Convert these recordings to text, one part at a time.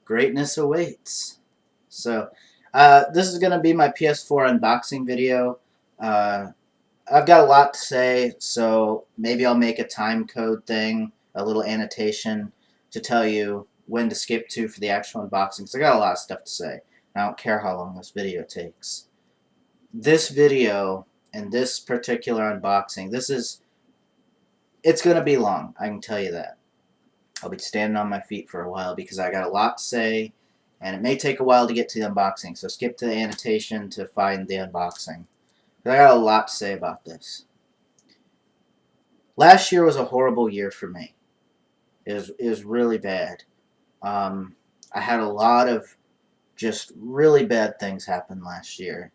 greatness awaits. So, this is going to be my PS4 unboxing video. Uh, I've got a lot to say, so maybe I'll make a time code thing, a little annotation to tell you when to skip to for the actual unboxing, because I got a lot of stuff to say. I don't care how long this video takes. This video and this particular unboxing, it's going to be long, I can tell you that. I'll be standing on my feet for a while because I got a lot to say, and it may take a while to get to the unboxing, so skip to the annotation to find the unboxing. But I got a lot to say about this. Last year was a horrible year for me. It was really bad. I had a lot of just really bad things happen last year.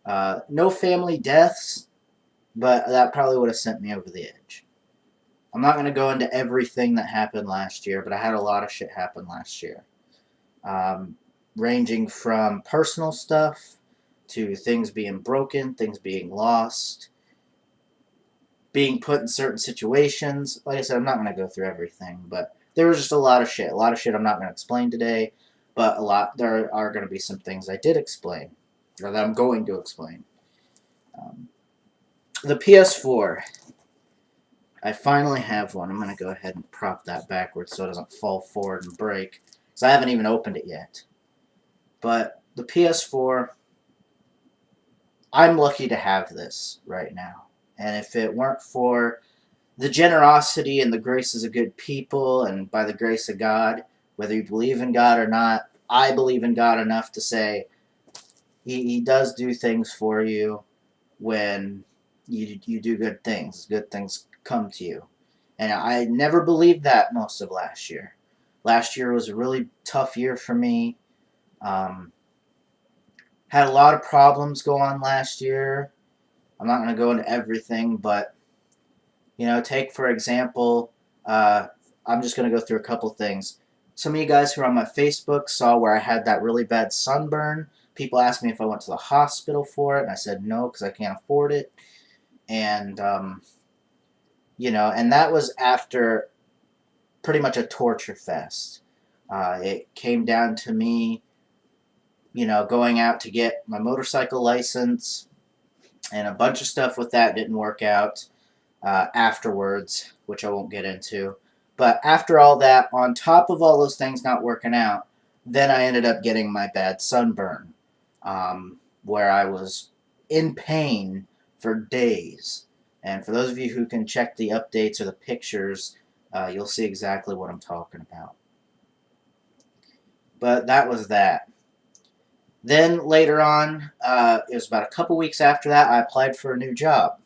No family deaths, but that probably would have sent me over the edge. I'm not going to go into everything that happened last year, but I had a lot of shit happen last year. Ranging from personal stuff to things being broken, things being lost, being put in certain situations. Like I said, I'm not going to go through everything, but there was just a lot of shit. A lot of shit I'm not going to explain today, but there are going to be some things I did explain, or that I'm going to explain. The PS4. I finally have one. I'm going to go ahead and prop that backwards so it doesn't fall forward and break, because I haven't even opened it yet. But the PS4, I'm lucky to have this right now. And if it weren't for the generosity and the graces of good people, and by the grace of God, whether you believe in God or not, I believe in God enough to say He does do things for you when you do good things. Good things come to you. And I never believed that most of last year. Last year was a really tough year for me. Had a lot of problems go on last year. I'm not going to go into everything, but, take for example, I'm just going to go through a couple things. Some of you guys who are on my Facebook saw where I had that really bad sunburn. People asked me if I went to the hospital for it, and I said no because I can't afford it. And, and that was after pretty much a torture fest. It came down to me, going out to get my motorcycle license, and a bunch of stuff with that didn't work out afterwards, which I won't get into. But after all that, on top of all those things not working out, then I ended up getting my bad sunburn, where I was in pain for days. And for those of you who can check the updates or the pictures, you'll see exactly what I'm talking about. But that was that. Then later on, it was about a couple weeks after that, I applied for a new job.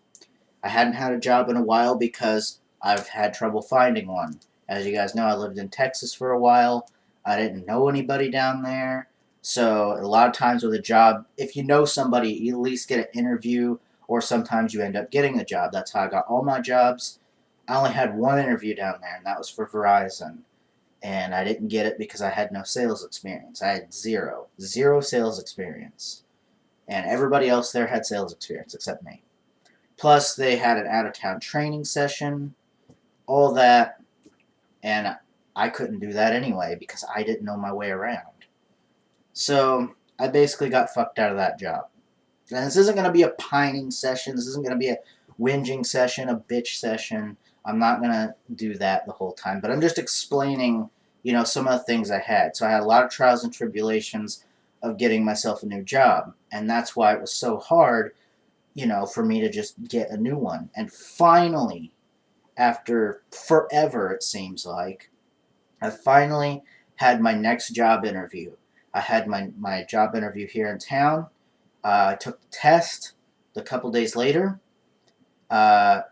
I hadn't had a job in a while because I've had trouble finding one. As you guys know, I lived in Texas for a while. I didn't know anybody down there. So a lot of times with a job, if you know somebody, you at least get an interview, or sometimes you end up getting the job. That's how I got all my jobs. I only had one interview down there, and that was for Verizon. And I didn't get it because I had no sales experience. I had zero sales experience. And everybody else there had sales experience except me. Plus, they had an out-of-town training session, all that, and I couldn't do that anyway because I didn't know my way around. So, I basically got fucked out of that job. And this isn't going to be a pining session. This isn't going to be a whinging session, a bitch session. I'm not going to do that the whole time. But I'm just explaining, some of the things I had. So I had a lot of trials and tribulations of getting myself a new job. And that's why it was so hard, for me to just get a new one. And finally, after forever it seems like, I finally had my next job interview. I had my job interview here in town. I took the test a couple days later. I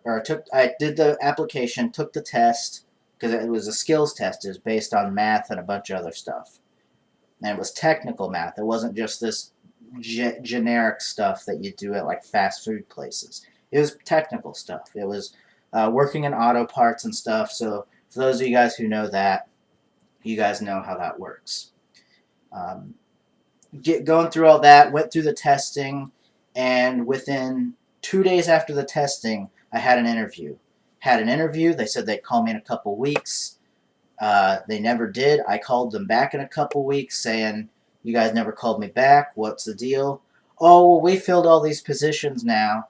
did the application, took the test, because it was a skills test. It was based on math and a bunch of other stuff. And it was technical math. It wasn't just this generic stuff that you do at like fast food places. It was technical stuff. It was working in auto parts and stuff. So for those of you guys who know that, you guys know how that works. Going through all that, went through the testing, and within 2 days after the testing, I had an interview. They said they'd call me in a couple weeks. They never did. I called them back in a couple weeks saying, you guys never called me back. What's the deal? Oh, well, we filled all these positions now.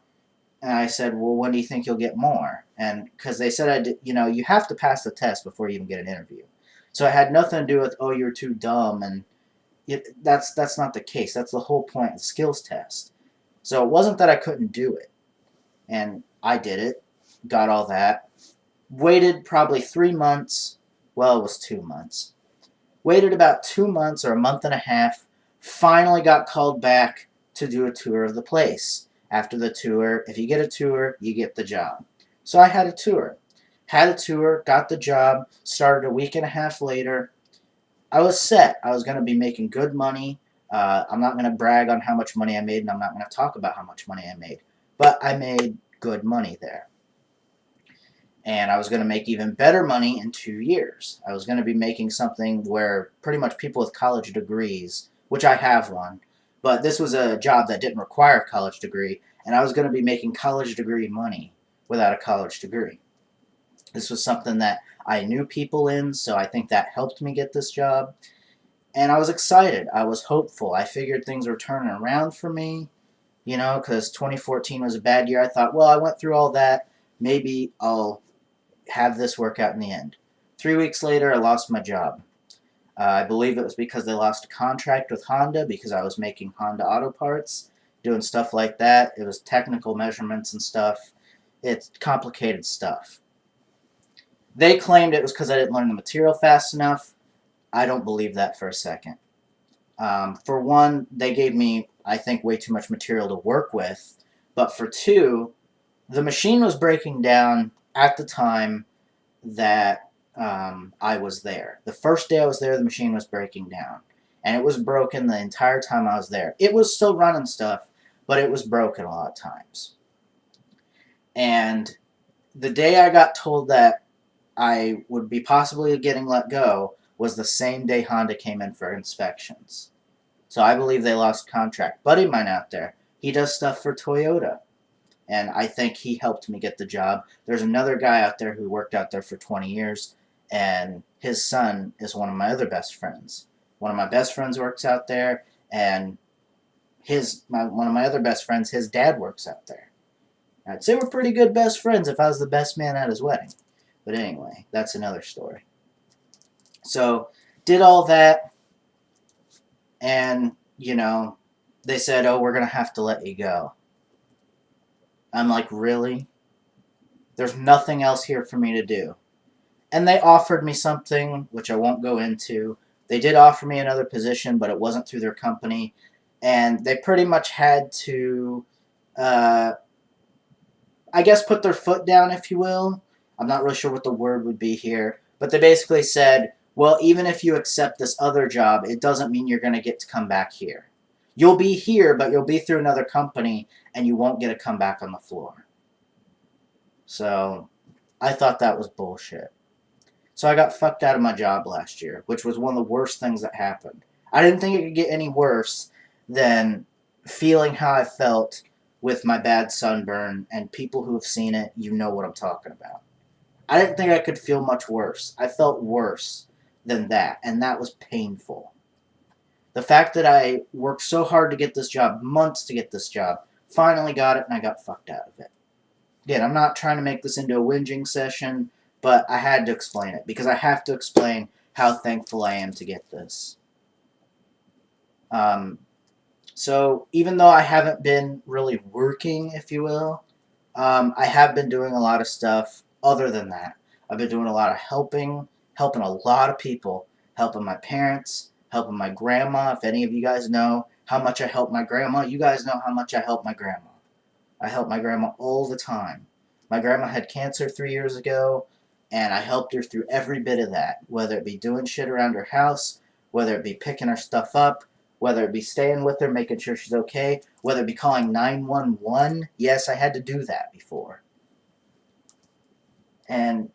And I said, well, when do you think you'll get more? And because they said, you have to pass the test before you even get an interview. So it had nothing to do with, oh, you're too dumb. And that's not the case. That's the whole point of the skills test. So it wasn't that I couldn't do it. And I did it. Got all that. Waited probably 3 months. Well, it was 2 months. Waited about 2 months or a month and a half. Finally got called back to do a tour of the place. After the tour, if you get a tour, you get the job. So I had a tour. Had a tour, got the job, started a week and a half later. I was set. I was going to be making good money. I'm not going to brag on how much money I made, and I'm not going to talk about how much money I made. But I made good money there. And I was going to make even better money in 2 years. I was going to be making something where pretty much people with college degrees, which I have one, but this was a job that didn't require a college degree, and I was going to be making college degree money without a college degree. This was something that I knew people in, so I think that helped me get this job. And I was excited. I was hopeful. I figured things were turning around for me, because 2014 was a bad year. I thought, well, I went through all that. Maybe I'll have this work out in the end. 3 weeks later, I lost my job. I believe it was because they lost a contract with Honda because I was making Honda auto parts, doing stuff like that. It was technical measurements and stuff. It's complicated stuff. They claimed it was because I didn't learn the material fast enough. I don't believe that for a second. For one, they gave me, I think, way too much material to work with. But for two, the machine was breaking down at the time that I was there. The first day I was there, the machine was breaking down. And it was broken the entire time I was there. It was still running stuff, but it was broken a lot of times. And the day I got told that I would be possibly getting let go was the same day Honda came in for inspections. So I believe they lost contract. Buddy of mine out there, he does stuff for Toyota. And I think he helped me get the job. There's another guy out there who worked out there for 20 years, and his son is one of my other best friends. One of my best friends works out there, and one of my other best friends, his dad works out there. I'd say we're pretty good best friends if I was the best man at his wedding. But anyway, that's another story. So, did all that, and, they said, oh, we're going to have to let you go. I'm like, really? There's nothing else here for me to do. And they offered me something, which I won't go into. They did offer me another position, but it wasn't through their company. And they pretty much had to, I guess, put their foot down, if you will. I'm not really sure what the word would be here. But they basically said, well, even if you accept this other job, it doesn't mean you're going to get to come back here. You'll be here, but you'll be through another company, and you won't get to come back on the floor. So, I thought that was bullshit. So I got fucked out of my job last year, which was one of the worst things that happened. I didn't think it could get any worse than feeling how I felt with my bad sunburn, and people who have seen it, you know what I'm talking about. I didn't think I could feel much worse. I felt worse than that, and that was painful. The fact that I worked so hard to get this job, months to get this job, finally got it, and I got fucked out of it. Again, I'm not trying to make this into a whinging session, but I had to explain it, because I have to explain how thankful I am to get this. So, even though I haven't been really working, if you will, I have been doing a lot of stuff other than that. I've been doing a lot of helping a lot of people, helping my parents, helping my grandma. If any of you guys know how much I help my grandma, you guys know how much I help my grandma. I help my grandma all the time. My grandma had cancer 3 years ago, and I helped her through every bit of that, whether it be doing shit around her house, whether it be picking her stuff up, whether it be staying with her, making sure she's okay, whether it be calling 911. Yes, I had to do that before. And,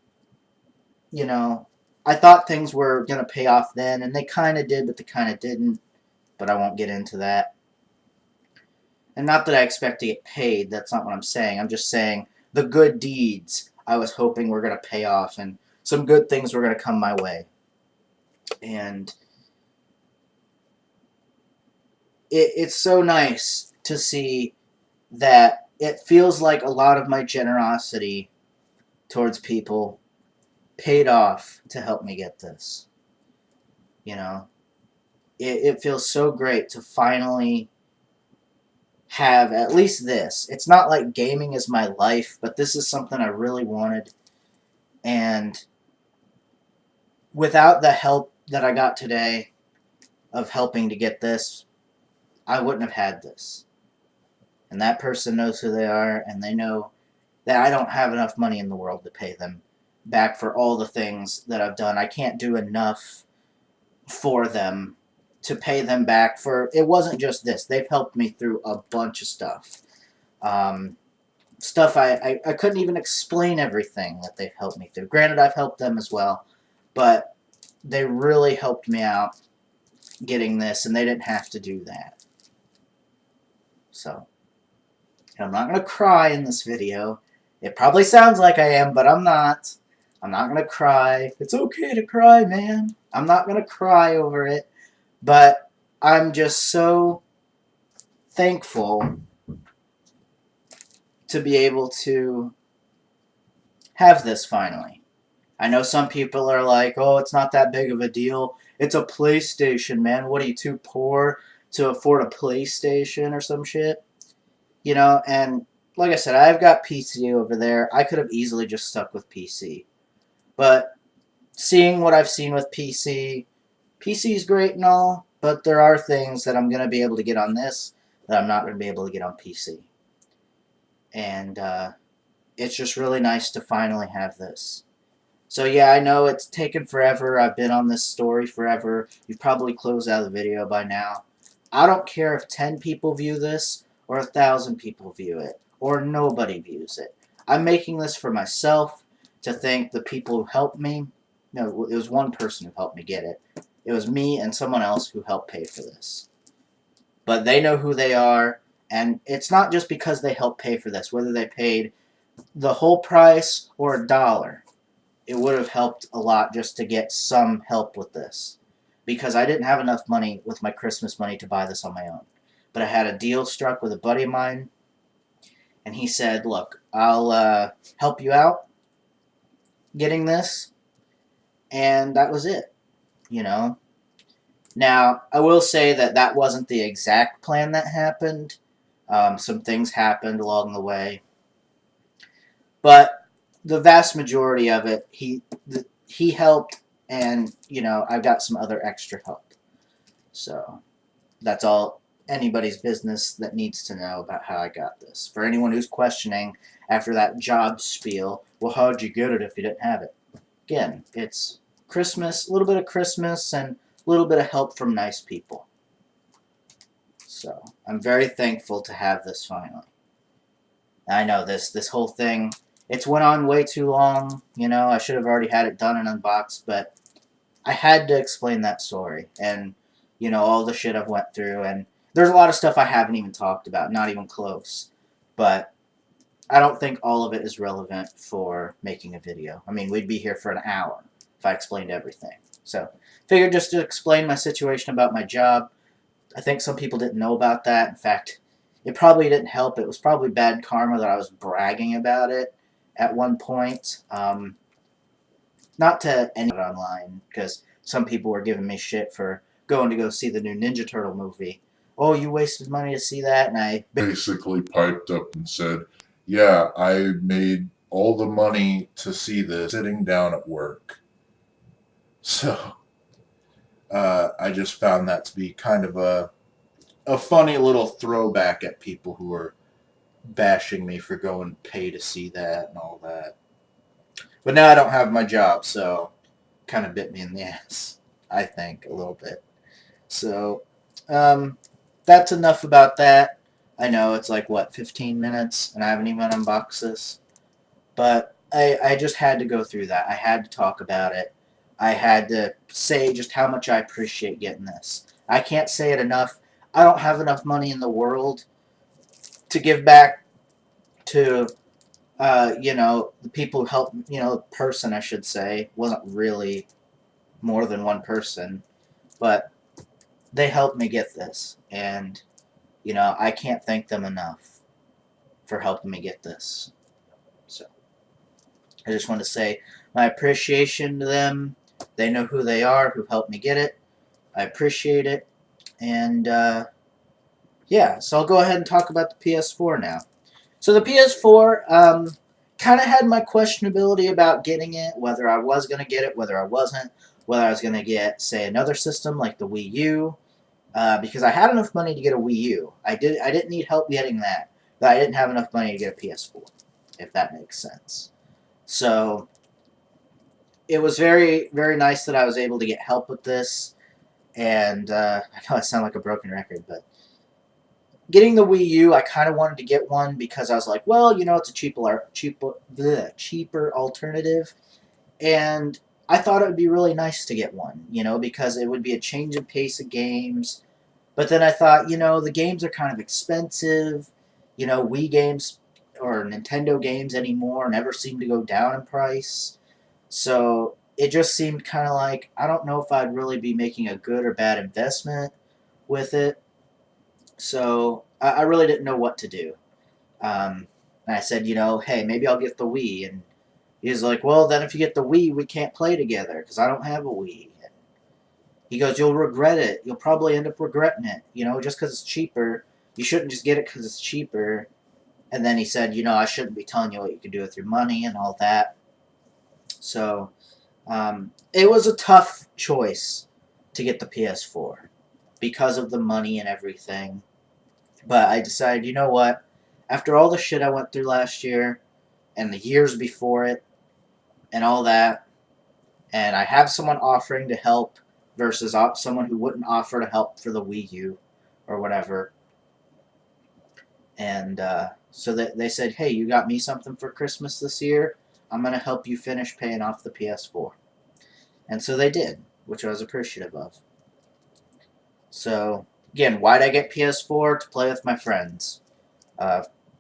I thought things were going to pay off then, and they kind of did, but they kind of didn't. But I won't get into that. And not that I expect to get paid, that's not what I'm saying. I'm just saying the good deeds I was hoping were going to pay off. And some good things were going to come my way. And it's so nice to see that it feels like a lot of my generosity towards people paid off to help me get this. You know, it feels so great to finally have at least this. It's not like gaming is my life, but this is something I really wanted. And without the help that I got today of helping to get this, I wouldn't have had this. And that person knows who they are, and they know that I don't have enough money in the world to pay them back for all the things that I've done. I can't do enough for them to pay them back for... It wasn't just this. They've helped me through a bunch of stuff. Stuff I couldn't even explain everything that they've helped me through. Granted, I've helped them as well, but they really helped me out getting this, and they didn't have to do that. So, I'm not going to cry in this video. It probably sounds like I am, but I'm not. I'm not going to cry. It's okay to cry, man. I'm not going to cry over it, but I'm just so thankful to be able to have this finally. I know some people are like, oh, it's not that big of a deal. It's a PlayStation, man. What are you, too poor to afford a PlayStation or some shit? You know, and like I said, I've got PC over there. I could have easily just stuck with PC. But seeing what I've seen with PC, PC is great and all, but there are things that I'm going to be able to get on this that I'm not going to be able to get on PC. And it's just really nice to finally have this. So yeah, I know it's taken forever. I've been on this story forever. You've probably closed out the video by now. I don't care if 10 people view this or 1,000 people view it or nobody views it. I'm making this for myself, to thank the people who helped me. No, it was one person who helped me get it. It was me and someone else who helped pay for this. But they know who they are, and it's not just because they helped pay for this. Whether they paid the whole price or $1, it would have helped a lot just to get some help with this. Because I didn't have enough money with my Christmas money to buy this on my own. But I had a deal struck with a buddy of mine, and he said, look, I'll help you out getting this, and that was it, you know. Now, I will say that that wasn't the exact plan that happened. Some things happened along the way. But the vast majority of it, he helped, and, you know, I got some other extra help. So, that's all anybody's business that needs to know about how I got this. For anyone who's questioning after that job spiel, well, how'd you get it if you didn't have it? Again, it's Christmas, a little bit of Christmas, and a little bit of help from nice people. So, I'm very thankful to have this finally. I know this whole thing, it's went on way too long, you know, I should have already had it done and unboxed, but I had to explain that story, and, you know, all the shit I've went through, and there's a lot of stuff I haven't even talked about, not even close, but I don't think all of it is relevant for making a video. I mean, we'd be here for an hour if I explained everything. So, figured just to explain my situation about my job. I think some people didn't know about that. In fact, it probably didn't help. It was probably bad karma that I was bragging about it at one point. Not to anyone online, because some people were giving me shit for going to go see the new Ninja Turtle movie. Oh, you wasted money to see that? And I basically piped up and said, yeah, I made all the money to see this sitting down at work. So, I just found that to be kind of a funny little throwback at people who are bashing me for going to pay to see that and all that. But now I don't have my job, so kind of bit me in the ass, I think, a little bit. So, that's enough about that. I know it's like, what, 15 minutes, and I haven't even unboxed this. But I just had to go through that. I had to talk about it. I had to say just how much I appreciate getting this. I can't say it enough. I don't have enough money in the world to give back to the people who helped, the person, I should say, wasn't really more than one person, but they helped me get this. And, I can't thank them enough for helping me get this. So, I just want to say my appreciation to them. They know who they are, who helped me get it. I appreciate it. And, yeah, so I'll go ahead and talk about the PS4 now. So the PS4, kind of had my questionability about getting it, whether I was going to get it, whether I wasn't, whether I was going to get, say, another system like the Wii U, because I had enough money to get a Wii U. I didn't need help getting that, but I didn't have enough money to get a PS4, if that makes sense. So it was very, very nice that I was able to get help with this, and I know I sound like a broken record, but getting the Wii U, I kind of wanted to get one because I was like, well, it's a cheaper alternative, and I thought it would be really nice to get one, because it would be a change of pace of games. But then I thought, the games are kind of expensive. Wii games or Nintendo games anymore never seem to go down in price. So it just seemed kind of like, I don't know if I'd really be making a good or bad investment with it. So I really didn't know what to do. And I said, hey, maybe I'll get the Wii. And he's like, well, then if you get the Wii, we can't play together because I don't have a Wii. And he goes, you'll regret it. You'll probably end up regretting it. Just because it's cheaper. You shouldn't just get it because it's cheaper. And then he said, I shouldn't be telling you what you can do with your money and all that. So it was a tough choice to get the PS4 because of the money and everything. But I decided, you know what? After all the shit I went through last year and the years before it and all that, and I have someone offering to help versus someone who wouldn't offer to help for the Wii U or whatever. And so they said, hey, you got me something for Christmas this year? I'm going to help you finish paying off the PS4. And so they did, which I was appreciative of. So, again, why'd I get PS4? To play with my friends.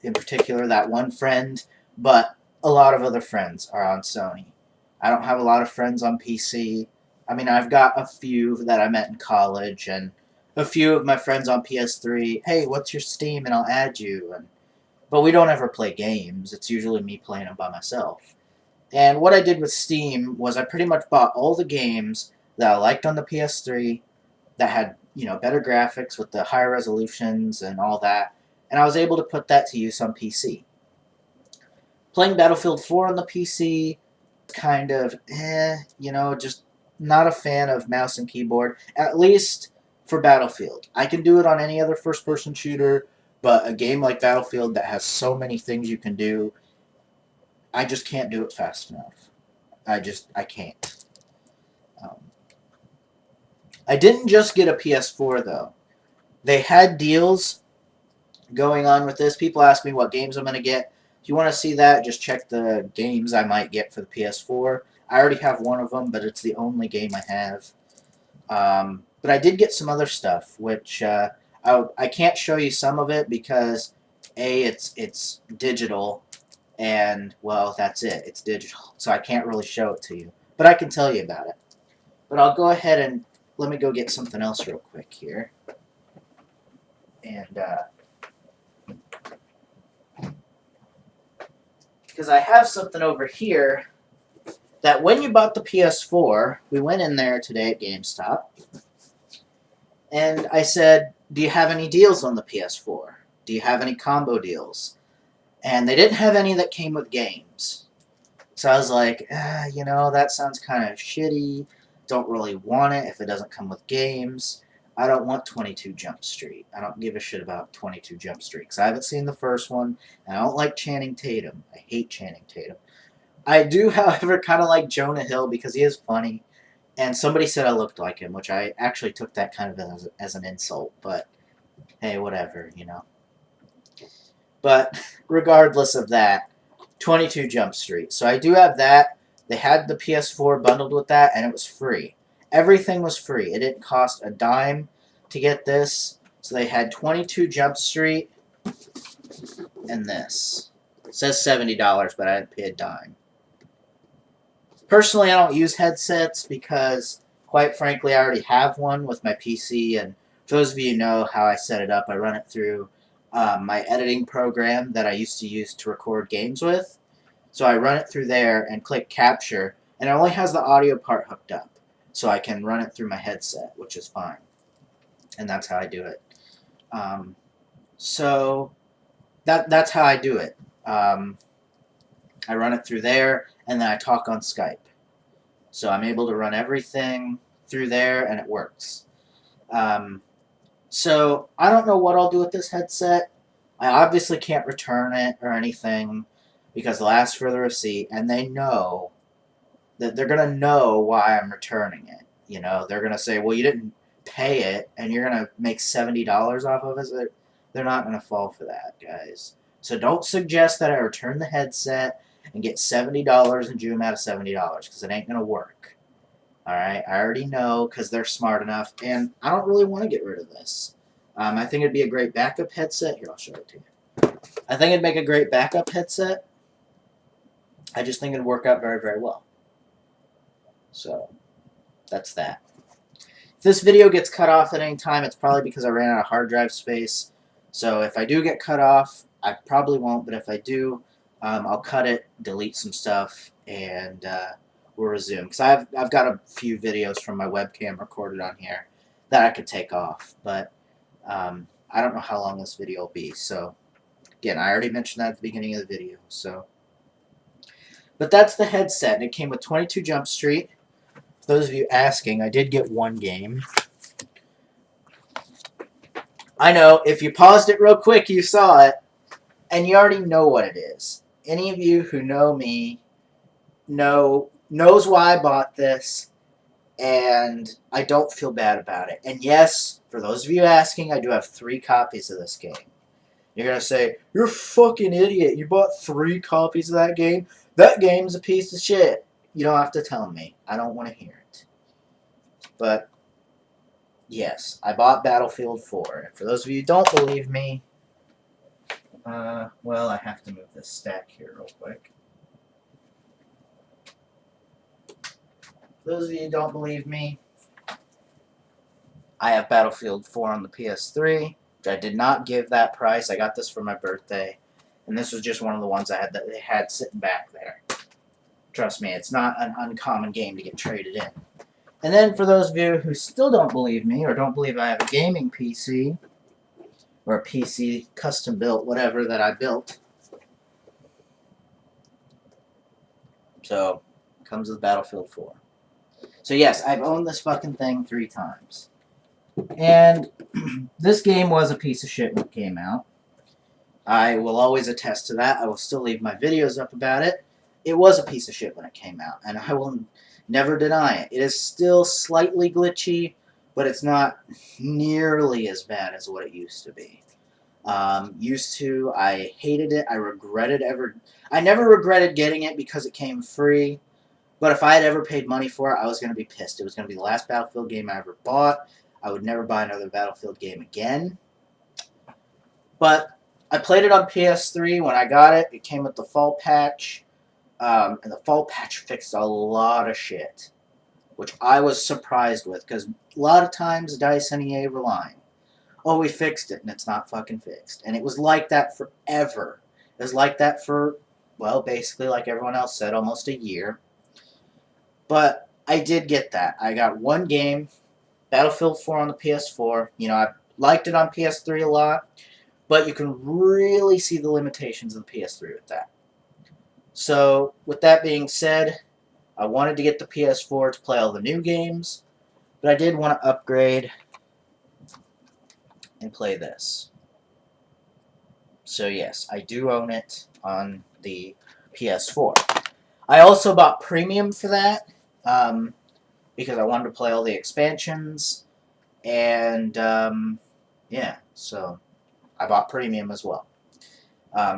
In particular, that one friend, but a lot of other friends are on Sony. I don't have a lot of friends on PC. I mean, I've got a few that I met in college, and a few of my friends on PS3. Hey, what's your Steam? And I'll add you. But we don't ever play games. It's usually me playing them by myself. And what I did with Steam was I pretty much bought all the games that I liked on the PS3 that had, better graphics with the higher resolutions and all that. And I was able to put that to use on PC. Playing Battlefield 4 on the PC, kind of, just not a fan of mouse and keyboard, at least for Battlefield. I can do it on any other first-person shooter, but a game like Battlefield that has so many things you can do, I just can't do it fast enough. I can't. I didn't just get a PS4, though. They had deals going on with this. People ask me what games I'm going to get. If you want to see that, just check the games I might get for the PS4. I already have one of them, but it's the only game I have. But I did get some other stuff, which I can't show you some of it because, A, it's digital, and, well, that's it. It's digital, so I can't really show it to you. But I can tell you about it. But I'll go ahead and let me go get something else real quick here. And, because I have something over here that when you bought the PS4, we went in there today at GameStop, and I said, do you have any deals on the PS4? Do you have any combo deals? And they didn't have any that came with games. So I was like, that sounds kind of shitty. Don't really want it if it doesn't come with games. I don't want 22 Jump Street. I don't give a shit about 22 Jump Street because I haven't seen the first one, and I don't like Channing Tatum. I hate Channing Tatum. I do, however, kind of like Jonah Hill because he is funny, and somebody said I looked like him, which I actually took that kind of as an insult, but hey, whatever, But regardless of that, 22 Jump Street. So I do have that. They had the PS4 bundled with that, and it was free. Everything was free. It didn't cost a dime to get this. So they had 22 Jump Street and this. It says $70, but I didn't pay a dime. Personally, I don't use headsets because, quite frankly, I already have one with my PC, and for those of you who know how I set it up, I run it through my editing program that I used to use to record games with. So I run it through there and click capture, and it only has the audio part hooked up. So I can run it through my headset, which is fine. And that's how I do it. So that's how I do it. I run it through there, and then I talk on Skype. So I'm able to run everything through there, and it works. So I don't know what I'll do with this headset. I obviously can't return it or anything because they'll ask for the receipt, and they know that they're going to know why I'm returning it. You know, they're going to say, well, you didn't pay it, and you're going to make $70 off of it. They're not going to fall for that, guys. So don't suggest that I return the headset and get $70 and Zoom out of $70 because it ain't going to work. Alright, I already know because they're smart enough, and I don't really want to get rid of this. I think it'd be a great backup headset. Here, I'll show it to you. I think it'd make a great backup headset. I just think it'd work out very, very well. So, that's that. If this video gets cut off at any time, it's probably because I ran out of hard drive space. So if I do get cut off, I probably won't, but if I do, I'll cut it, delete some stuff, and we'll resume. Because I've got a few videos from my webcam recorded on here that I could take off, but I don't know how long this video will be. So again, I already mentioned that at the beginning of the video. So, but that's the headset, and it came with 22 Jump Street. For those of you asking, I did get one game. I know, if you paused it real quick, you saw it, and you already know what it is. Any of you who know me knows why I bought this, and I don't feel bad about it. And yes, for those of you asking, I do have 3 copies of this game. You're going to say, you're a fucking idiot. You bought 3 copies of that game? That game's a piece of shit. You don't have to tell me. I don't want to hear it. But yes, I bought Battlefield 4. And for those of you who don't believe me, well, I have to move this stack here real quick. For those of you who don't believe me, I have Battlefield 4 on the PS3, which I did not give that price. I got this for my birthday, and this was just one of the ones I had that they had sitting back there. Trust me, it's not an uncommon game to get traded in. And then for those of you who still don't believe me, or don't believe I have a gaming PC, or a PC custom built, whatever that I built. So, comes with Battlefield 4. So yes, I've owned this fucking thing 3 times. And this game was a piece of shit when it came out. I will always attest to that. I will still leave my videos up about it. It was a piece of shit when it came out, and I will never deny it. It is still slightly glitchy, but it's not nearly as bad as what it used to be. I hated it. I never regretted getting it because it came free. But if I had ever paid money for it, I was going to be pissed. It was going to be the last Battlefield game I ever bought. I would never buy another Battlefield game again. But I played it on PS3 when I got it. It came with the fall patch. And the fall patch fixed a lot of shit, which I was surprised with, because a lot of times DICE and EA were lying. Oh, we fixed it, and it's not fucking fixed. And it was like that forever. It was like that for, well, basically, like everyone else said, almost a year. But I did get that. I got one game, Battlefield 4 on the PS4. You know, I liked it on PS3 a lot, but you can really see the limitations of the PS3 with that. So, with that being said, I wanted to get the PS4 to play all the new games, but I did want to upgrade and play this. So yes, I do own it on the PS4. I also bought Premium for that, because I wanted to play all the expansions, and yeah, so I bought Premium as well.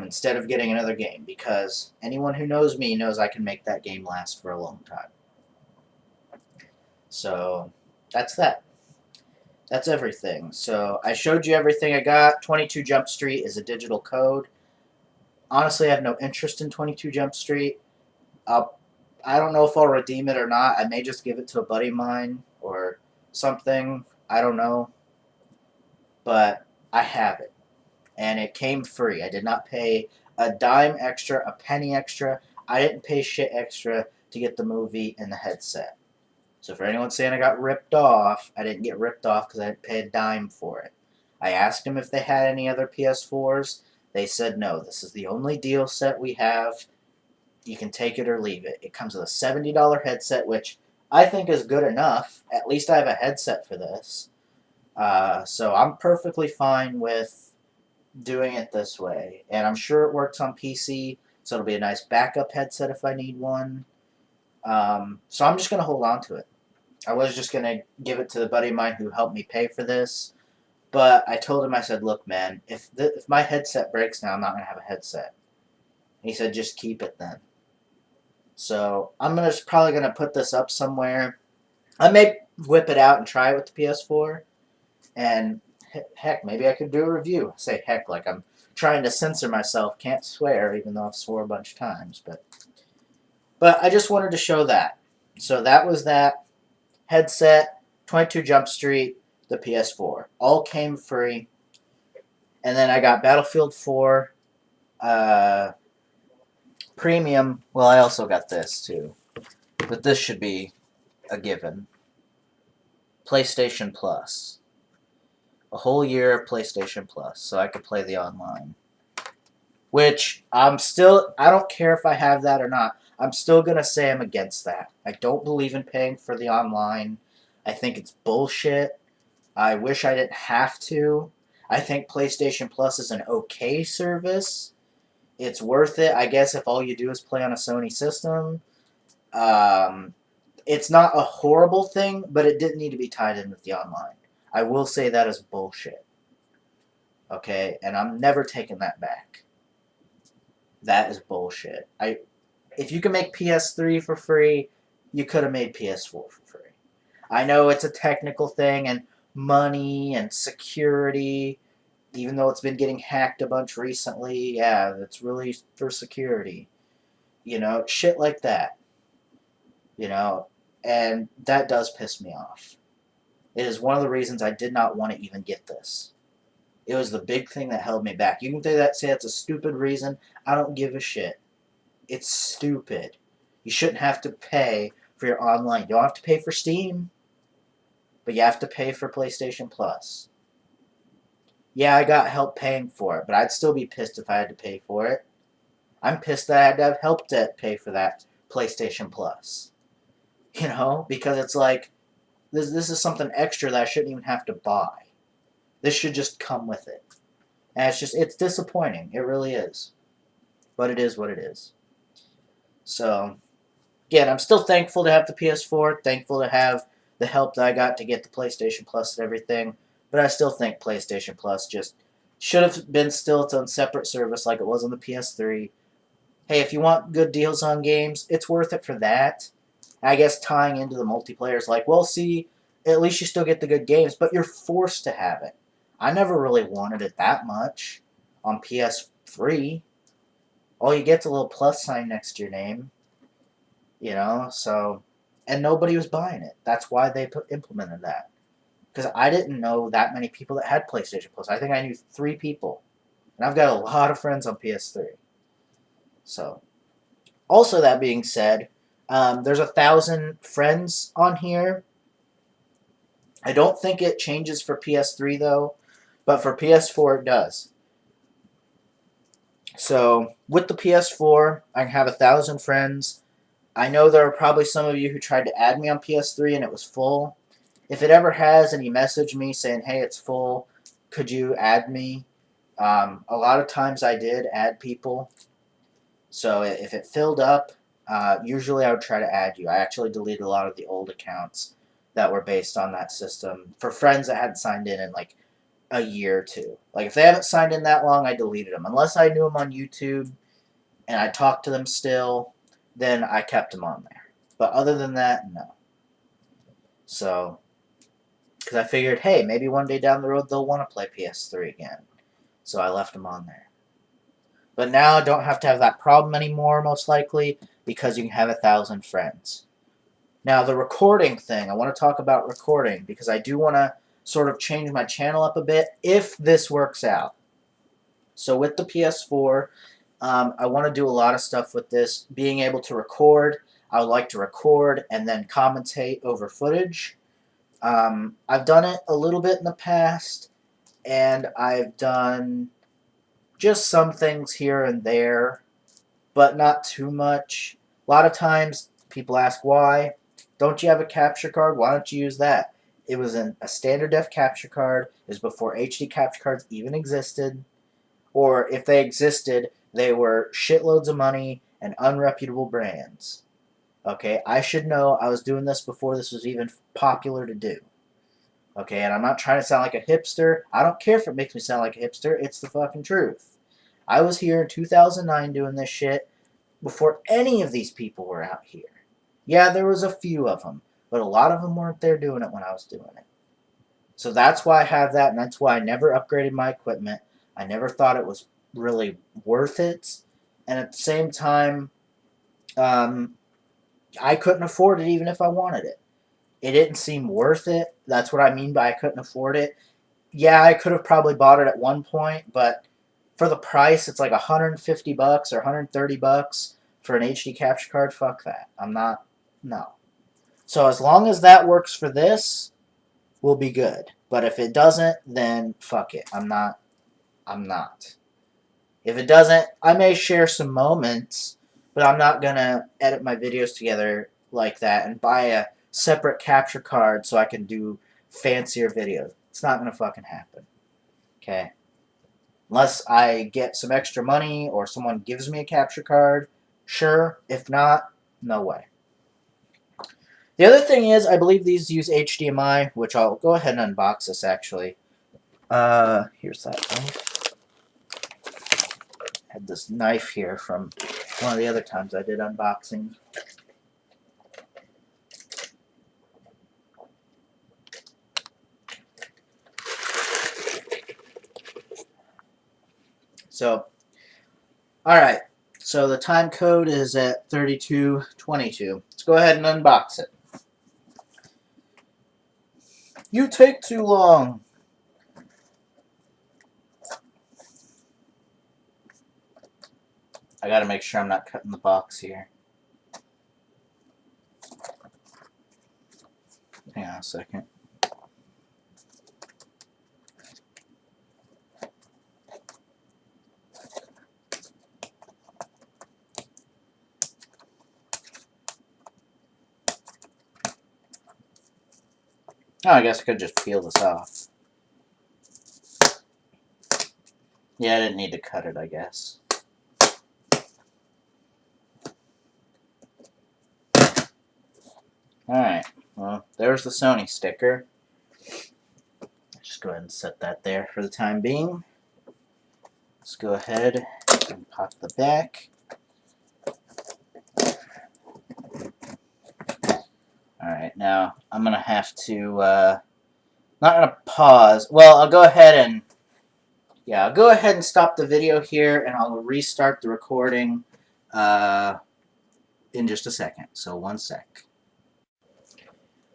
Instead of getting another game, because anyone who knows me knows I can make that game last for a long time. So, that's that. That's everything. So, I showed you everything I got. 22 Jump Street is a digital code. honestly have no interest in 22 Jump Street. I'll, I don't know if I'll redeem it or not. I may just give it to a buddy of mine or something. I don't know. But I have it. And it came free. I did not pay a dime extra, a penny extra. I didn't pay shit extra to get the movie and the headset. So for anyone saying I got ripped off, I didn't get ripped off because I didn't pay a dime for it. I asked them if they had any other PS4s. They said no. This is the only deal set we have. You can take it or leave it. It comes with a $70 headset, which I think is good enough. At least I have a headset for this. So I'm perfectly fine with doing it this way. And I'm sure it works on PC, so it'll be a nice backup headset if I need one. So I'm just going to hold on to it. I was just going to give it to the buddy of mine who helped me pay for this. But I told him, I said, look, man, if my headset breaks now, I'm not going to have a headset. And he said, just keep it then. So I'm probably going to put this up somewhere. I may whip it out and try it with the PS4. And heck, maybe I could do a review. I say heck like I'm trying to censor myself. Can't swear, even though I've swore a bunch of times. But I just wanted to show that. So that was that. Headset, 22 Jump Street, the PS4. All came free. And then I got Battlefield 4 Premium. Well, I also got this too. But this should be a given. PlayStation Plus. A whole year of PlayStation Plus, so I could play the online. Which I don't care if I have that or not. I'm still going to say I'm against that. I don't believe in paying for the online. I think it's bullshit. I wish I didn't have to. I think PlayStation Plus is an okay service. It's worth it, I guess, if all you do is play on a Sony system. It's not a horrible thing, but it didn't need to be tied in with the online. I will say that is bullshit. Okay? And I'm never taking that back. That is bullshit. If you can make PS3 for free, you could have made PS4 for free. I know it's a technical thing and money and security, even though it's been getting hacked a bunch recently. Yeah, that's really for security. Shit like that. And that does piss me off. It is one of the reasons I did not want to even get this. It was the big thing that held me back. You can say that's a stupid reason. I don't give a shit. It's stupid. You shouldn't have to pay for your online. You don't have to pay for Steam, but you have to pay for PlayStation Plus. Yeah, I got help paying for it, but I'd still be pissed if I had to pay for it. I'm pissed that I had to have help to pay for that PlayStation Plus. Because it's like, this is something extra that I shouldn't even have to buy. This should just come with it. And it's disappointing. It really is. But it is what it is. So, again, I'm still thankful to have the PS4. Thankful to have the help that I got to get the PlayStation Plus and everything. But I still think PlayStation Plus just should have been still its own separate service like it was on the PS3. Hey, if you want good deals on games, it's worth it for that. I guess tying into the multiplayer is like, well, see, at least you still get the good games, but you're forced to have it. I never really wanted it that much on PS3. All you get's a little plus sign next to your name. So, and nobody was buying it. That's why they implemented that. Because I didn't know that many people that had PlayStation Plus. I think I knew 3 people. And I've got a lot of friends on PS3. So, also that being said, there's 1,000 friends on here. I don't think it changes for PS3 though, but for PS4 it does. So with the PS4, I can have 1,000 friends. I know there are probably some of you who tried to add me on PS3 and it was full. If it ever has and you message me saying, hey, it's full, could you add me? A lot of times I did add people. So if it filled up, usually I would try to add you. I actually deleted a lot of the old accounts that were based on that system for friends that hadn't signed in like a year or two. Like if they haven't signed in that long, I deleted them. Unless I knew them on YouTube and I talked to them still, then I kept them on there. But other than that, no. So, because I figured, hey, maybe one day down the road they'll want to play PS3 again. So I left them on there. But now I don't have to have that problem anymore, most likely, because you can have 1,000 friends. Now, the recording thing, I want to talk about recording, because I do want to sort of change my channel up a bit, if this works out. So with the PS4, I want to do a lot of stuff with this, being able to record. I would like to record and then commentate over footage. I've done it a little bit in the past, and I've done just some things here and there, but not too much. A lot of times, people ask why. Don't you have a capture card? Why don't you use that? It was a standard def capture card. It was before HD capture cards even existed. Or if they existed, they were shitloads of money and unreputable brands. Okay, I should know. I was doing this before this was even popular to do. Okay, and I'm not trying to sound like a hipster. I don't care if it makes me sound like a hipster. It's the fucking truth. I was here in 2009 doing this shit before any of these people were out here. Yeah, there was a few of them, but a lot of them weren't there doing it when I was doing it. So that's why I have that, and that's why I never upgraded my equipment. I never thought it was really worth it. And at the same time, I couldn't afford it even if I wanted it. It didn't seem worth it. That's what I mean by I couldn't afford it. Yeah, I could have probably bought it at one point, but for the price, it's like $150 or $130 for an HD capture card. Fuck that. I'm not. No. So as long as that works for this, we'll be good. But if it doesn't, then fuck it. I'm not. If it doesn't, I may share some moments, but I'm not going to edit my videos together like that and buy a separate capture card so I can do fancier videos. It's not going to fucking happen. Okay? Unless I get some extra money or someone gives me a capture card, sure. If not, no way. The other thing is, I believe these use HDMI, which I'll go ahead and unbox this actually. Here's that knife. I had this knife here from one of the other times I did unboxing. So, alright. So the time code is at 3222. Let's go ahead and unbox it. You take too long. I gotta make sure I'm not cutting the box here. Hang on a second. Oh, I guess I could just peel this off. Yeah, I didn't need to cut it, I guess. Alright, well, there's the Sony sticker. Just go ahead and set that there for the time being. Let's go ahead and pop the back. Alright, now I'm going to have to, not going to pause. Well, I'll go ahead and stop the video here, and I'll restart the recording in just a second. So, one sec.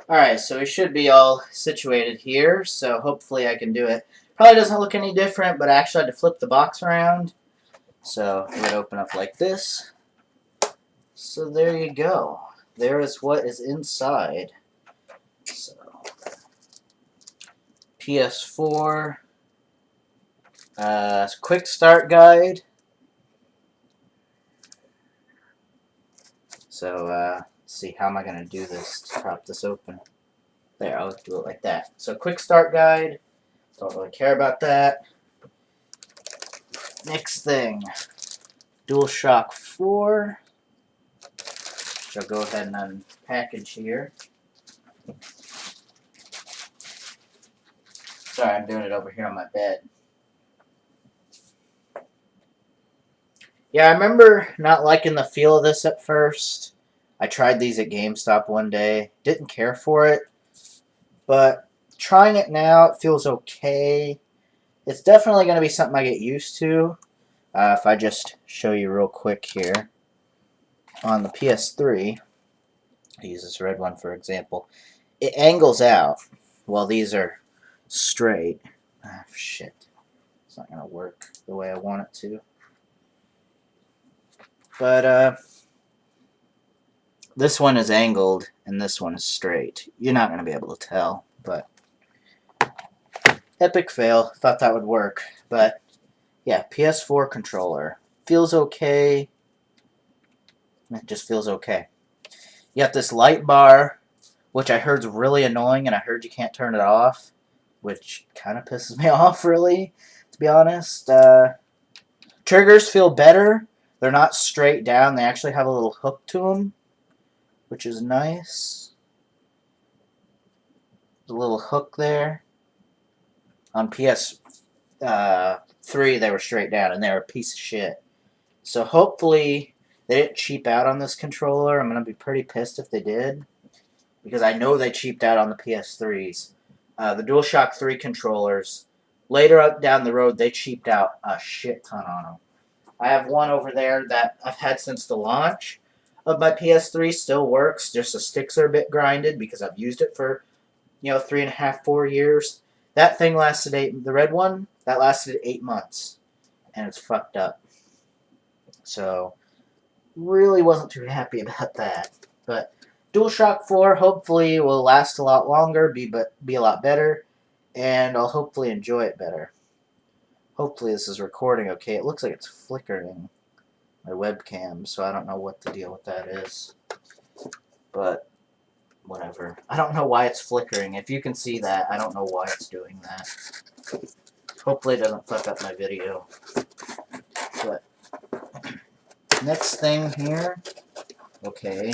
Alright, so we should be all situated here, so hopefully I can do it. Probably doesn't look any different, but I actually had to flip the box around. So, it would open up like this. So, there you go. There is what is inside. So, PS4 quick start guide. So, let's see, how am I going to do this to prop this open? There, I'll do it like that. So, quick start guide. Don't really care about that. Next thing, DualShock 4. Which I'll go ahead and unpackage here. Sorry, I'm doing it over here on my bed. Yeah, I remember not liking the feel of this at first. I tried these at GameStop one day. Didn't care for it. But trying it now, it feels okay. It's definitely going to be something I get used to. If I just show you real quick here, on the PS3, I use this red one for example, it angles out while these are straight. Ah, shit. It's not going to work the way I want it to. But, this one is angled and this one is straight. You're not going to be able to tell, but epic fail. Thought that would work. But, yeah, PS4 controller. Feels okay. It just feels okay. You got this light bar, which I heard is really annoying, and I heard you can't turn it off, which kind of pisses me off, really, to be honest. Triggers feel better. They're not straight down. They actually have a little hook to them, which is nice. There's a little hook there. On PS3, they were straight down, and they were a piece of shit. So hopefully they didn't cheap out on this controller. I'm going to be pretty pissed if they did, because I know they cheaped out on the PS3s. The DualShock 3 controllers, later up down the road, they cheaped out a shit ton on them. I have one over there that I've had since the launch of my PS3, still works, just the sticks are a bit grinded because I've used it for, 3.5, 4 years. That thing lasted the red one, that lasted 8 months, and it's fucked up. So, really wasn't too happy about that. But DualShock 4 hopefully will last a lot longer, be a lot better, and I'll hopefully enjoy it better. Hopefully this is recording okay. It looks like it's flickering my webcam, so I don't know what the deal with that is. But whatever. I don't know why it's flickering. If you can see that, I don't know why it's doing that. Hopefully it doesn't fuck up my video. But next thing here. Okay.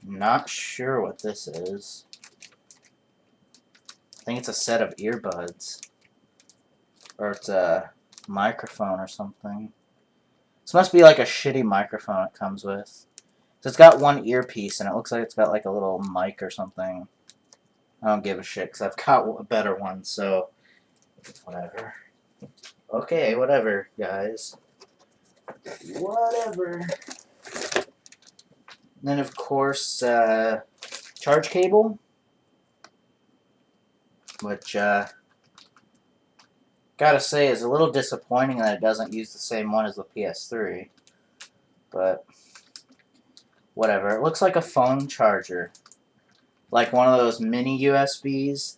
Not sure what this is. I think it's a set of earbuds. Or it's a microphone or something. This must be like a shitty microphone it comes with. So it's got one earpiece and it looks like it's got like a little mic or something. I don't give a shit because I've got a better one, so whatever. Okay, whatever, guys. Whatever. Then, of course, charge cable, which, gotta say, is a little disappointing that it doesn't use the same one as the PS3. But, whatever. It looks like a phone charger. Like one of those mini USBs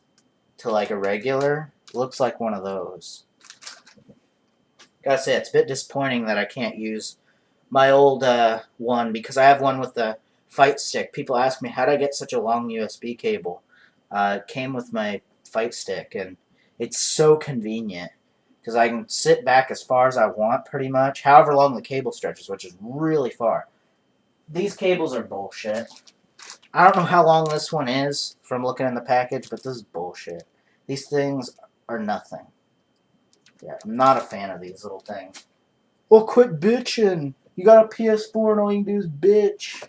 to like a regular. It looks like one of those. Gotta say, it's a bit disappointing that I can't use my old one, because I have one with the fight stick. People ask me, how did I get such a long USB cable? It came with my fight stick, and it's so convenient, because I can sit back as far as I want, pretty much, however long the cable stretches, which is really far. These cables are bullshit. I don't know how long this one is from looking in the package, but this is bullshit. These things are nothing. Yeah, I'm not a fan of these little things. Oh, quit bitching! You got a PS4 and all you can do is bitch.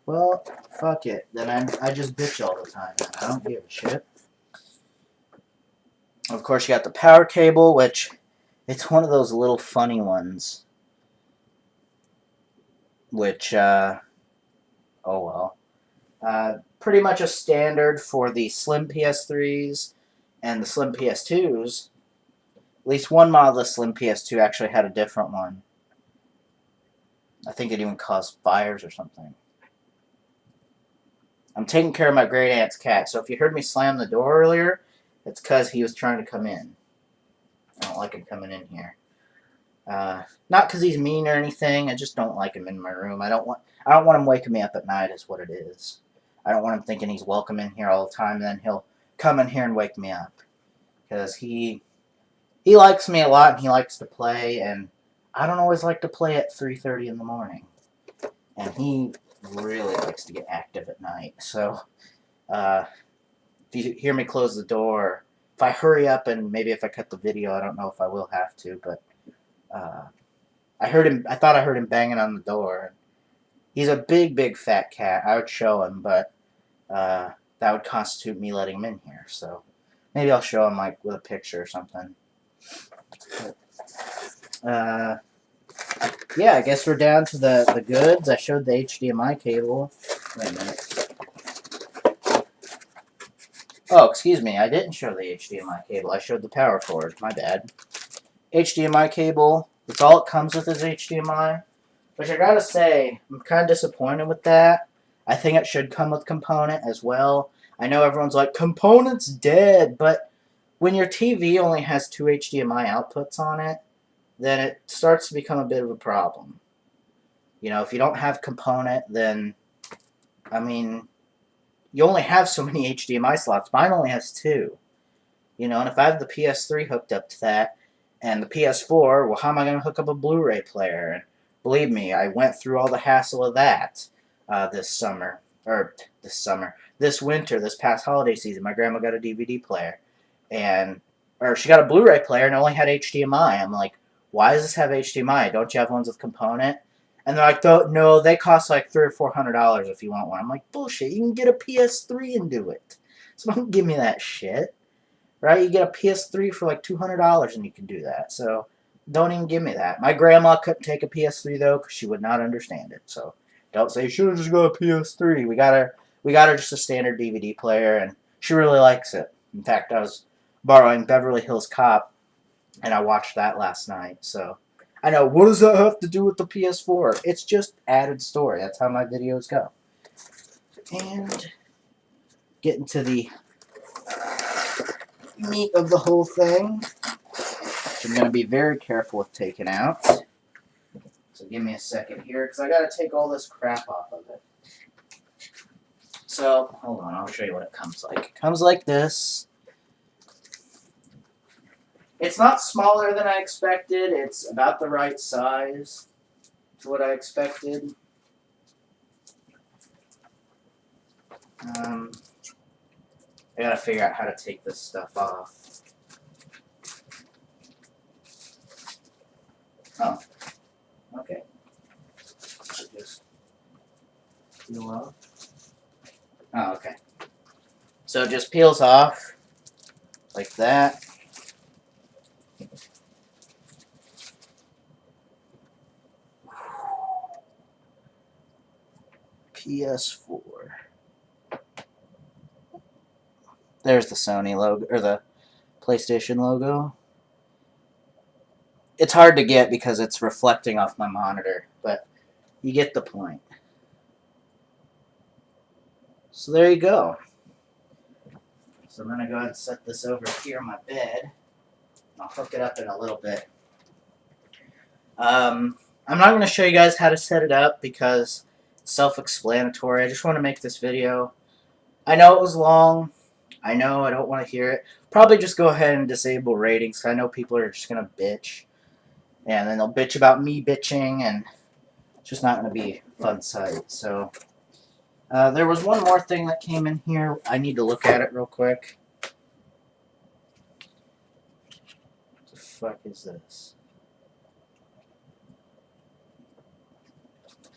Well, fuck it. Then I just bitch all the time. I don't give a shit. Of course, you got the power cable, which it's one of those little funny ones. Which, oh well. Pretty much a standard for the slim PS3s and the slim PS2s. At least one model of the slim PS2 actually had a different one. I think it even caused fires or something. I'm taking care of my great aunt's cat, so if you heard me slam the door earlier, it's because he was trying to come in. I don't like him coming in here. Not because he's mean or anything. I just don't like him in my room. I don't want him waking me up at night, is what it is. I don't want him thinking he's welcome in here all the time, and then he'll come in here and wake me up. Because he likes me a lot, and he likes to play, and I don't always like to play at 3:30 in the morning. And he really likes to get active at night. So, if you hear me close the door, if I hurry up and maybe if I cut the video, I don't know if I will have to, but I thought I heard him banging on the door. He's a big, big fat cat. I would show him, but that would constitute me letting him in here. So Maybe I'll show them like with a picture or something. Yeah, I guess we're down to the goods. I showed the HDMI cable. Wait a minute. Oh, excuse me. I didn't show the HDMI cable. I showed the power cord. My bad. HDMI cable. That's all it comes with is HDMI. Which I gotta say, I'm kind of disappointed with that. I think it should come with component as well. I know everyone's like, component's dead, but when your TV only has 2 HDMI outputs on it, then it starts to become a bit of a problem. You know, if you don't have component, then, I mean, you only have so many HDMI slots. Mine only has 2. You know, and if I have the PS3 hooked up to that, and the PS4, well, how am I going to hook up a Blu-ray player? And believe me, I went through all the hassle of that this winter, this past holiday season. My grandma got a DVD player, or she got a Blu-ray player and it only had HDMI. I'm like, why does this have HDMI? Don't you have ones with component? And they're like, no, they cost like $300 or $400 if you want one. I'm like, bullshit. You can get a PS3 and do it. So don't give me that shit. Right? You get a PS3 for like $200 and you can do that. So don't even give me that. My grandma couldn't take a PS3 though because she would not understand it. So don't say you should have just got a PS3. We got her just a standard DVD player and she really likes it. In fact, I was borrowing Beverly Hills Cop and I watched that last night. So I know, what does that have to do with the PS4? It's just added story. That's how my videos go. And getting to the meat of the whole thing, which I'm going to be very careful with taking out. So give me a second here, because I got to take all this crap off of it. So, hold on, I'll show you what it comes like. It comes like this. It's not smaller than I expected. It's about the right size to what I expected. I gotta figure out how to take this stuff off. Oh, okay. So just peel off. Oh, okay. So it just peels off like that. PS4. There's the Sony logo, or the PlayStation logo. It's hard to get because it's reflecting off my monitor, but you get the point. So there you go. So I'm going to go ahead and set this over here on my bed. I'll hook it up in a little bit. I'm not going to show you guys how to set it up because it's self-explanatory. I just want to make this video. I know it was long. I know I don't want to hear it. Probably just go ahead and disable ratings. I know people are just going to bitch. And then they'll bitch about me bitching, and it's just not going to be a fun sight. So, there was one more thing that came in here. I need to look at it real quick. What the fuck is this?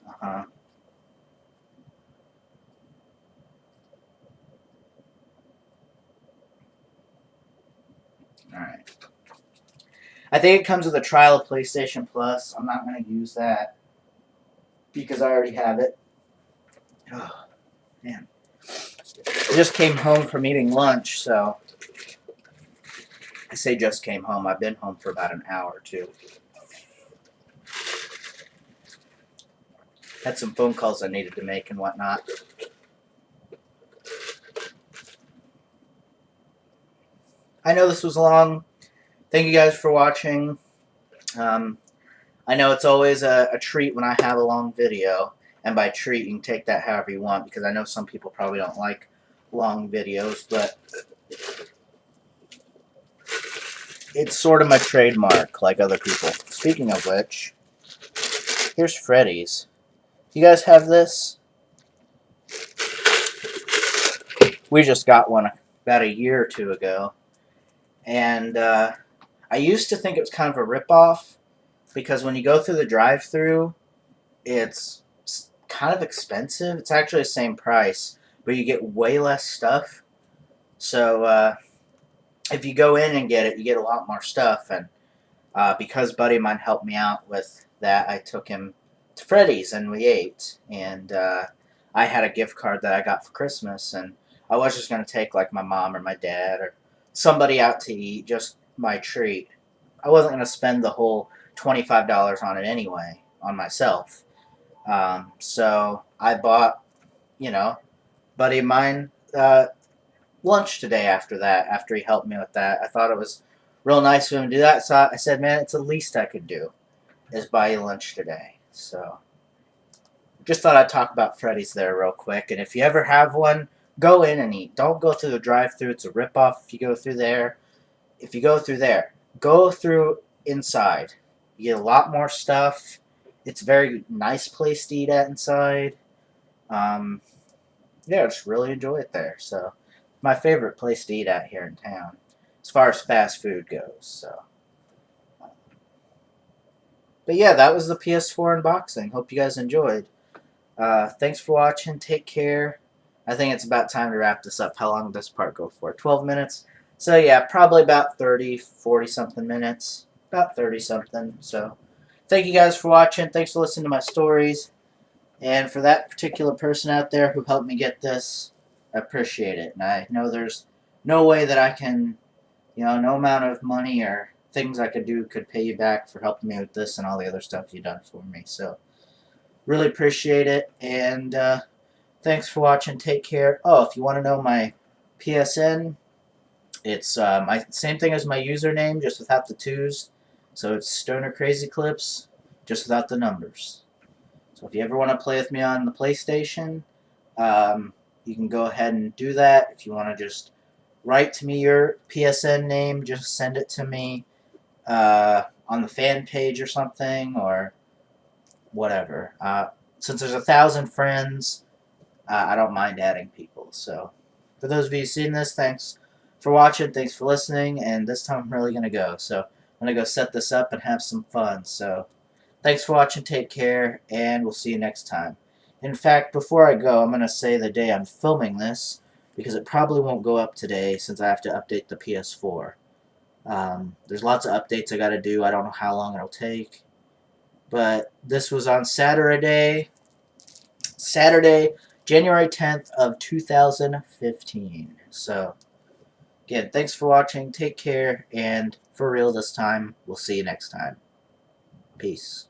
Uh-huh. Alright. I think it comes with a trial of PlayStation Plus. I'm not going to use that because I already have it. Oh, man. I just came home from eating lunch, so I say just came home. I've been home for about an hour or two. Had some phone calls I needed to make and whatnot. I know this was long. Thank you guys for watching. I know it's always a treat when I have a long video. And by treat, you can take that however you want, because I know some people probably don't like long videos, but it's sort of my trademark, like other people. Speaking of which, here's Freddy's. You guys have this? We just got one about a year or two ago. And I used to think it was kind of a ripoff, because when you go through the drive-thru, it's kind of expensive. It's actually the same price, but you get way less stuff. So if you go in and get it, you get a lot more stuff. And because a buddy of mine helped me out with that, I took him to Freddy's and we ate. And I had a gift card that I got for Christmas, and I was just going to take like my mom or my dad or somebody out to eat, just my treat. I wasn't going to spend the whole $25 on it anyway, on myself. So I bought, you know, buddy of mine lunch today after that, after he helped me with that. I thought it was real nice of him to do that. So I said, man, it's the least I could do is buy you lunch today. So just thought I'd talk about Freddy's there real quick. And if you ever have one, go in and eat. Don't go through the drive-thru. It's a ripoff if you go through there. If you go through there, go through inside. You get a lot more stuff. It's a very nice place to eat at inside. Yeah, I just really enjoy it there. So, my favorite place to eat at here in town, as far as fast food goes. So, but yeah, that was the PS4 unboxing. Hope you guys enjoyed. Thanks for watching. Take care. I think it's about time to wrap this up. How long did this part go for? 12 minutes? So yeah, probably about 30, 40 something minutes. About 30 something. So thank you guys for watching. Thanks for listening to my stories. And for that particular person out there who helped me get this, I appreciate it. And I know there's no way that I can, no amount of money or things I could do could pay you back for helping me with this and all the other stuff you've done for me. So really appreciate it. And thanks for watching. Take care. Oh, if you want to know my PSN, it's my same thing as my username, just without the twos. So it's Stoner Crazy Clips, just without the numbers. So if you ever want to play with me on the PlayStation, you can go ahead and do that. If you want to just write to me your PSN name, just send it to me on the fan page or something, or whatever. Since there's 1,000 friends, I don't mind adding people. So for those of you seeing this, thanks for watching, thanks for listening, and this time I'm really going to go. So I'm going to go set this up and have some fun. So thanks for watching, take care, and we'll see you next time. In fact, before I go, I'm going to say the day I'm filming this, because it probably won't go up today since I have to update the PS4. There's lots of updates I got to do. I don't know how long it'll take. But this was on Saturday, January 10th of 2015. So, again, thanks for watching. Take care. And for real this time, we'll see you next time. Peace.